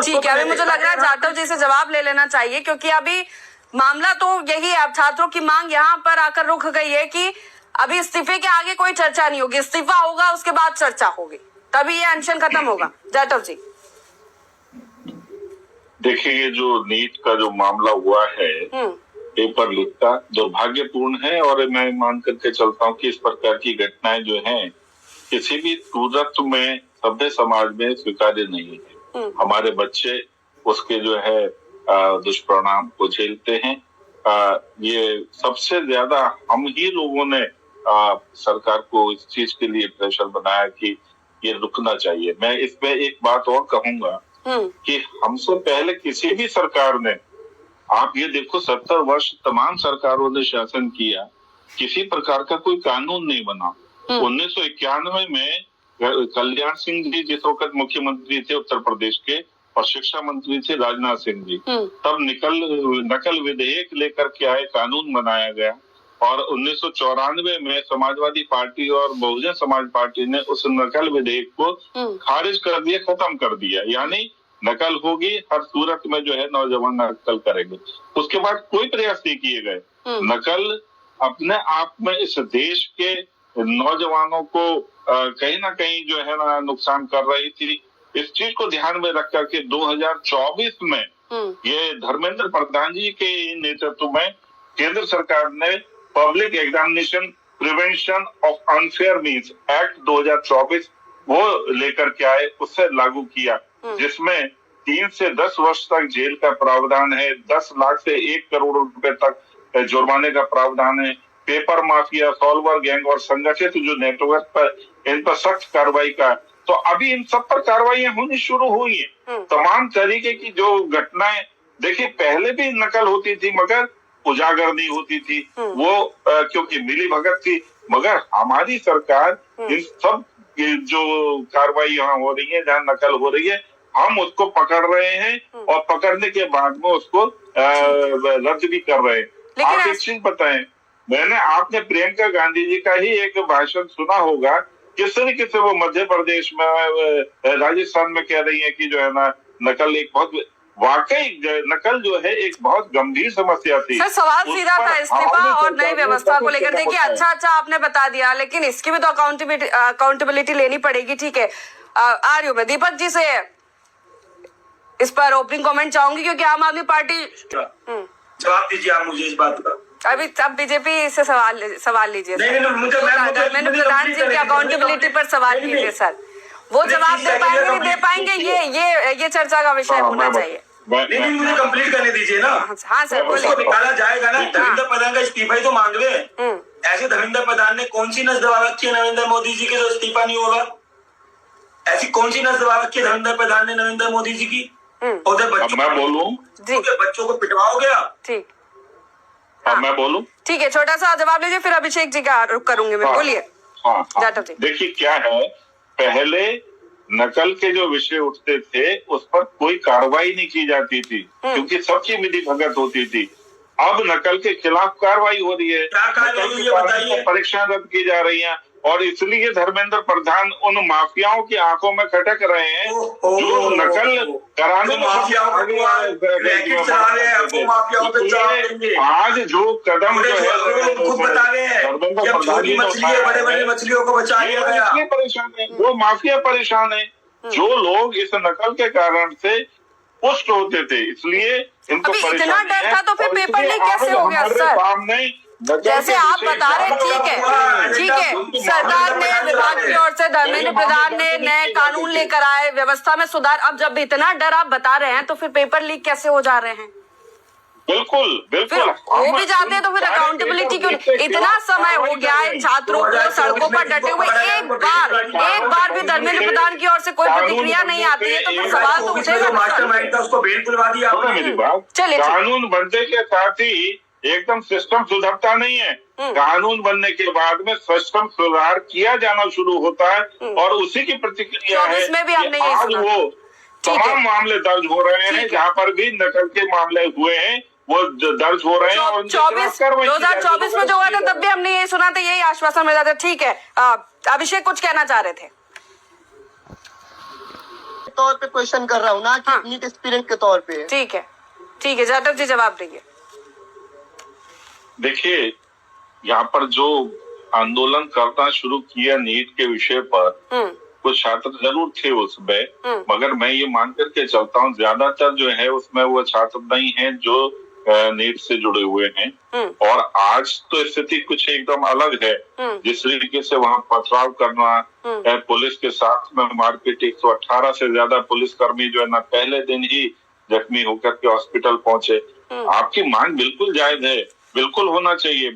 ठीक है, अभी मुझे लग रहा है जाटव जी से जवाब ले लेना चाहिए, क्योंकि अभी मामला तो यही है। अब छात्रों की मांग यहाँ पर आकर रुक गई है कि अभी इस्तीफे के आगे कोई चर्चा नहीं होगी, इस्तीफा होगा उसके बाद चर्चा होगी, तभी ये अनशन खत्म होगा। जाटव जी देखिए, ये जो नीट का जो मामला हुआ है पेपर लीक का, दुर्भाग्यपूर्ण है। और मैं मान करके चलता हूँ कि इस प्रकार की घटनाएं जो हैं किसी भी सूरत में सभ्य समाज में स्वीकार्य नहीं है। हमारे बच्चे उसके जो है दुष्परिणाम को झेलते हैं। ये सबसे ज्यादा हम ही लोगों ने सरकार को इस चीज के लिए प्रेशर बनाया कि ये रुकना चाहिए। मैं इसमें एक बात और कहूंगा कि हमसे पहले किसी भी सरकार ने, आप ये देखो 70 वर्ष तमाम सरकारों ने शासन किया, किसी प्रकार का कोई कानून नहीं बना। 1991 में कल्याण सिंह जी जिस वक्त मुख्यमंत्री थे उत्तर प्रदेश के, और शिक्षा मंत्री थे राजनाथ सिंह जी, तब नकल विधेयक लेकर के आए, कानून बनाया गया। और 1994 में समाजवादी पार्टी और बहुजन समाज पार्टी ने उस नकल विधेयक को खारिज कर दिया, खत्म कर दिया। यानी नकल होगी, हर सूरत में जो है नौजवान नकल करेंगे। उसके बाद कोई प्रयास नहीं किए गए। नकल अपने आप में इस देश के नौजवानों को कहीं ना कहीं जो है ना नुकसान कर रही थी। इस चीज को ध्यान में रख करके 2024 में ये धर्मेंद्र प्रधान जी के नेतृत्व में केंद्र सरकार ने public examination prevention of unfair means act 2024 वो लेकर के आए, उससे लागू किया, जिसमें 3 से 10 वर्ष तक जेल का प्रावधान है, 10 लाख से 1 करोड़ रुपए तक जुर्माने का प्रावधान है। पेपर माफिया, सॉल्वर गैंग और संगठित जो नेटवर्क पर, इन पर सख्त कार्रवाई का। तो अभी इन सब पर कार्रवाइयां होनी शुरू हुई है। तमाम तरीके की जो घटनाएं, देखिए पहले भी नकल होती थी मगर उजागर नहीं होती थी, वो क्योंकि मिली भगत थी। मगर हमारी सरकार इन सब जो कार्रवाई यहाँ हो रही है, जहाँ नकल हो रही है, हम उसको पकड़ रहे हैं और पकड़ने के बाद में उसको रद्द भी कर रहे हैं। आप एक चीज बताएं, आपने प्रियंका गांधी जी का ही एक भाषण सुना होगा, किस तरीके से वो मध्य प्रदेश में, राजस्थान में कह रही है कि जो है ना नकल एक बहुत, वाकई नकल जो है एक बहुत गंभीर समस्या थी। सर सवाल सीधा था इस्तीफा और नई व्यवस्था को लेकर। देखिए अच्छा आपने बता दिया, लेकिन इसकी भी तो अकाउंटेबिलिटी लेनी पड़ेगी। ठीक है, आ रही हूँ मैं दीपक जी से इस पर ओपनिंग कमेंट चाहूंगी, क्योंकि आम आदमी पार्टी जवाब दीजिए आप मुझे इस बात का। अभी अब बीजेपी से सवाल लीजिए। धर्मेंद्र प्रधान जी की अकाउंटेबिलिटी पर सवाल कीजिए सर, वो जवाब दे पाएंगे नहीं दे पाएंगे, ये चर्चा का विषय होना चाहिए। नहीं, मुझे कंप्लीट करने दीजिए ना। हाँ सर, उसको निकाला जाएगा ना। धर्मेंद्र प्रधान का इस्तीफा ही तो मांग रहे हैं। ऐसे धर्मेंद्र प्रधान ने कौन सी नस दबा रखी है नरेंद्र मोदी जी के जो इस्तीफा नहीं होगा? ऐसी कौन सी नस दबा रखी है धर्मेंद्र प्रधान ने नरेंद्र मोदी जी की? उधर बच्चों, मैं बोलूं, बच्चों को पिटवाओगे आप? ठीक, मैं बोलूं? ठीक है, छोटा सा जवाब लीजिए, फिर अभिषेक जी का रुख करूंगी मैं। बोलिए। जाटव जी देखिए क्या है, पहले नकल के जो विषय उठते थे उस पर कोई कार्रवाई नहीं की जाती थी, क्योंकि सबकी मिली भगत होती थी। अब नकल के खिलाफ कार्रवाई हो रही है, परीक्षा रद्द की जा रही है, और इसलिए धर्मेंद्र प्रधान उन माफियाओं की आंखों में खटक रहे हैं जो नकल कराने में आज जो कदम जो है खुद बता रहे हैं, बड़े बड़े मछलियों को बचा लिया गया, परेशान है, वो माफिया परेशान है। जो लोग इस नकल के कारण से पुष्ट होते थे, इसलिए इनको इतना डर था, तो फिर पेपर लीक कैसे हो गया सर? जैसे आप बता रहे, ठीक है, सरकार ने, विभाग की ओर से धर्मेंद्र प्रधान ने नए कानून लेकर आए, व्यवस्था में सुधार। अब जब इतना डर आप बता रहे हैं, तो फिर पेपर लीक कैसे हो जा रहे हैं? बिल्कुल हो भी जाते हैं तो फिर अकाउंटेबिलिटी क्यों? इतना समय हो गया है छात्रों को सड़कों पर डटे हुए, एक बार भी धर्मेंद्र प्रधान की ओर से कोई प्रतिक्रिया नहीं आती है, तो फिर सवाल तो उठेगा। चलिए, कानून बनने के साथ ही एकदम सिस्टम सुधरता नहीं है। कानून बनने के बाद में सिस्टम सुधार किया जाना शुरू होता है, और उसी की प्रतिक्रिया है कि आज वो तमाम मामले दर्ज हो रहे हैं, जहाँ पर भी नकल के मामले हुए हैं वो दर्ज हो रहे हैं। और 2024 में जो हुआ था तब भी हमने यही सुना था, यही आश्वासन मिला था। ठीक है, अभिषेक कुछ कहना चाह रहे थे? तौर पे क्वेश्चन कर रहा हूँ ना कि हाँ। नीट एस्पिरेंट के तौर पे। ठीक है जाटव जी जवाब देंगे। देखिए, यहाँ पर जो आंदोलन करना शुरू किया नीट के विषय पर, कुछ छात्र जरूर थे उसमें, मगर मैं ये मान करके चलता हूँ ज्यादातर जो है उसमें वो छात्र नहीं है जो नीट से जुड़े हुए हैं। और आज तो स्थिति कुछ एकदम अलग है। जिस तरीके से वहाँ पथराव करना, पुलिस के साथ में मारपीट, 118 से ज्यादा पुलिसकर्मी जो है ना पहले दिन ही जख्मी होकर के हॉस्पिटल पहुंचे। आपकी मांग बिल्कुल जायज है, बिल्कुल होना चाहिए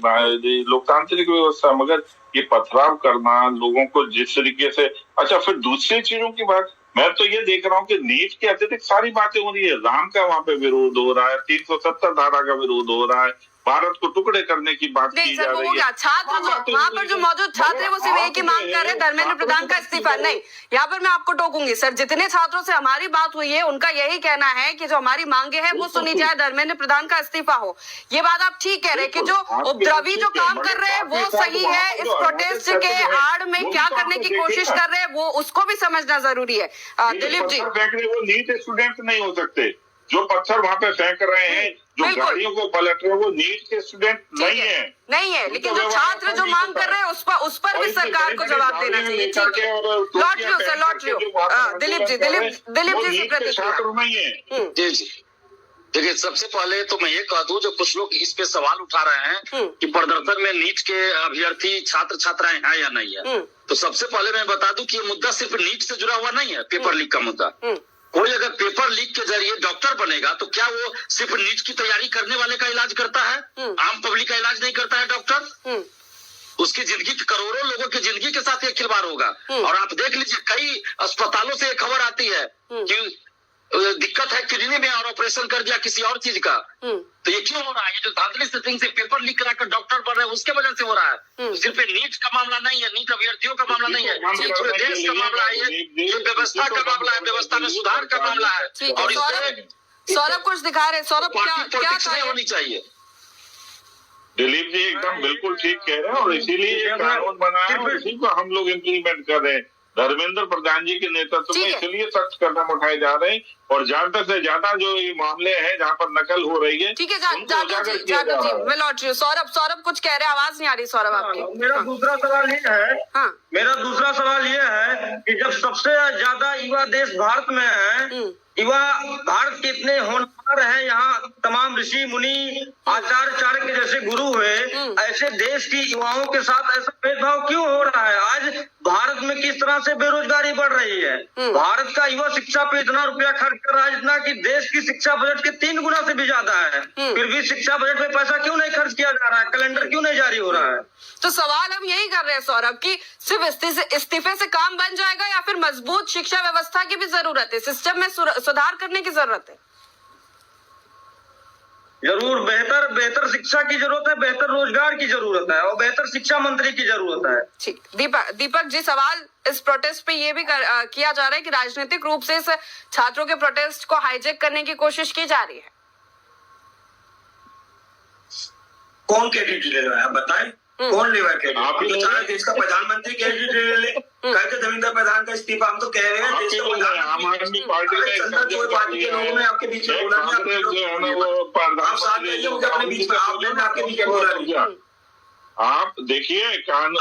लोकतांत्रिक व्यवस्था, मगर ये पथराव करना लोगों को जिस तरीके से, अच्छा फिर दूसरी चीजों की बात, मैं तो ये देख रहा हूँ कि नीट के अत्यधिक सारी बातें हो रही है। राम का वहाँ पे विरोध हो रहा है, 370 धारा का विरोध हो रहा है, भारत को टुकड़े करने की बात की जा रही है। छात्र जो वहाँ पर जो मौजूद छात्र है वो सिर्फ एक ही मांग कर रहे हैं, धर्मेंद्र प्रधान का इस्तीफा। नहीं, यहाँ पर मैं आपको टोकूंगी सर, जितने छात्रों से हमारी बात हुई है उनका यही कहना है कि जो हमारी मांगे हैं वो सुनी जाए, धर्मेंद्र प्रधान का इस्तीफा हो। ये बात आप ठीक कह रहे हैं कि जो उपद्रवी जो काम कर रहे हैं वो सही है, इस प्रोटेस्ट के आड़ में क्या करने की कोशिश कर रहे हैं वो उसको भी समझना जरूरी है। दिलीप जी, वो नीट स्टूडेंट नहीं हो सकते, जो पत्थर वहाँ पे फेंक रहे हैं, जो गाड़ियों को पलट रहे हैं, वो नीट के स्टूडेंट नहीं है, लेकिन जो छात्र जो मांग कर रहे हैं उस पर भी सरकार को जवाब देना चाहिए। ठीक है, लौट रही हूँ दिलीप जी से प्रतिक्रिया। जी देखिए, सबसे पहले तो मैं ये कह दूं, जो कुछ लोग इस पे सवाल उठा रहे हैं कि प्रदर्शन में नीट के अभ्यर्थी छात्र छात्राएं हैं या नहीं है, तो सबसे पहले मैं बता दूं कि ये मुद्दा सिर्फ नीट से जुड़ा हुआ नहीं है। पेपर लीक का मुद्दा, कोई अगर पेपर लीक के जरिए डॉक्टर बनेगा तो क्या वो सिर्फ नीट की तैयारी करने वाले का इलाज करता है? आम पब्लिक का इलाज नहीं करता है डॉक्टर। उसकी जिंदगी, करोड़ों लोगों की जिंदगी के साथ ये खिलवाड़ होगा। और आप देख लीजिए, कई अस्पतालों से खबर आती है कि दिक्कत है किडनी में और ऑपरेशन कर दिया किसी और चीज का। तो ये क्यों हो रहा है? ये जो धांधली सेटिंग से पेपर लीक कराकर डॉक्टर बन रहे हैं उसके वजह से हो रहा है। तो सिर्फ नीट का मामला नहीं है, नीट अभ्यर्थियों का मामला नहीं है, ये पूरे देश का मामला है, ये व्यवस्था का मामला है, व्यवस्था में सुधार का मामला है। और सौरभ कुछ दिखा रहे, सौरभ क्या होनी चाहिए? दिलीप जी एकदम बिल्कुल ठीक कह रहे हैं, और इसीलिए ये कानून बना है और इसी को हम लोग इम्प्लीमेंट कर रहे हैं धर्मेंद्र प्रधान जी के नेतृत्व में। इसलिए सख्त कदम उठाए जा रहे हैं, और ज्यादा से ज्यादा जो ये मामले हैं जहाँ पर नकल हो रही है। ठीक है जाटव जी मैं लौट रही हूँ। सौरभ कुछ कह रहे हैं, आवाज नहीं आ रही सौरभ आपकी। मेरा दूसरा सवाल ये है कि जब सबसे ज्यादा युवा देश भारत में है, युवा भारत के इतने होनहार हैं, यहाँ तमाम ऋषि मुनि आचार्य के जैसे गुरु हुए, ऐसे देश की युवाओं के साथ ऐसा भेदभाव क्यों हो रहा है? आज भारत में किस तरह से बेरोजगारी बढ़ रही है? भारत का युवा शिक्षा पे इतना रुपया खर्च कर रहा है जितना कि देश की शिक्षा बजट के 3 गुना से भी ज्यादा है, फिर भी शिक्षा बजट में पैसा क्यों नहीं खर्च किया जा रहा है? कैलेंडर क्यों नहीं जारी हो रहा है? तो सवाल हम यही कर रहे हैं सौरभ कि सिर्फ इस्तीफे से काम बन जाएगा या फिर मजबूत शिक्षा व्यवस्था की भी जरूरत है, सिस्टम में सुधार करने की जरूरत है? जरूर बेहतर शिक्षा की जरूरत है, बेहतर रोजगार की जरूरत है, और बेहतर शिक्षा मंत्री की जरूरत है। ठीक, दीपक जी सवाल इस प्रोटेस्ट पे ये भी किया जा रहा है कि राजनीतिक रूप से इस छात्रों के प्रोटेस्ट को हाईजैक करने की कोशिश की जा रही है। कौन कैंडिडेट ले रहा है बताएं? कौन लेगा कैंडिडेट? तो देश का प्रधानमंत्री कैंडिडेट ले कहते धर्मेंद्र प्रधान का इस्तीफा। हम तो कह रहे हैं देश का प्रधानमंत्री पार्टी के लोगों ने आपके बीच में बोला नहीं, आप साथ रहिए, मुझे अपने बीच में आपके बीच में बोला नहीं। आप देखिए कानून,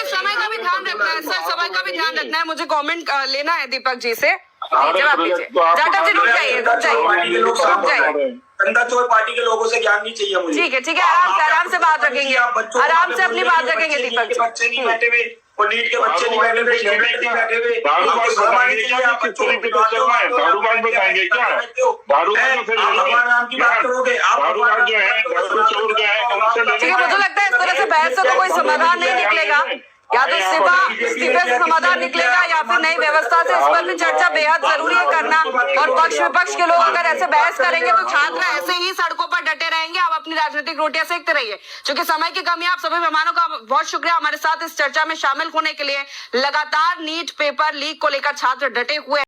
समय का भी ध्यान रखना है सर, समय का भी ध्यान रखना है। मुझे कमेंट लेना है दीपक जी से, जवाब दीजिए। जाटव जी रुक जाइए। कंधा चोर पार्टी के लोगों से ज्ञान नहीं चाहिए मुझे। ठीक है आराम से बात रखेंगे, आराम से अपनी बात रखेंगे दीपक जी। बच्चे नहीं बैठे हुए और नीट के बच्चे नहीं बैठे हुए, स्टूडेंट नहीं बैठे हुए, दारूबाज बताएंगे क्या? दारूबाज की बात करोगे आप? दारूबाज जो है, दारू चोर जो है, ठीक है, मुझे लगता है इस तरह से बहस से तो कोई समाधान नहीं निकलेगा। या तो इस्तीफे से समाधान निकलेगा या फिर नई व्यवस्था से। इस पर भी चर्चा बेहद जरूरी है करना, और पक्ष विपक्ष के लोग अगर ऐसे बहस करेंगे तो छात्र ऐसे ही सड़कों पर डटे रहेंगे। आप अपनी राजनीतिक रोटियां सेकते रहिए। चूंकि समय की कमी, आप सभी मेहमानों का बहुत शुक्रिया हमारे साथ इस चर्चा में शामिल होने के लिए। लगातार नीट पेपर लीक को लेकर छात्र डटे हुए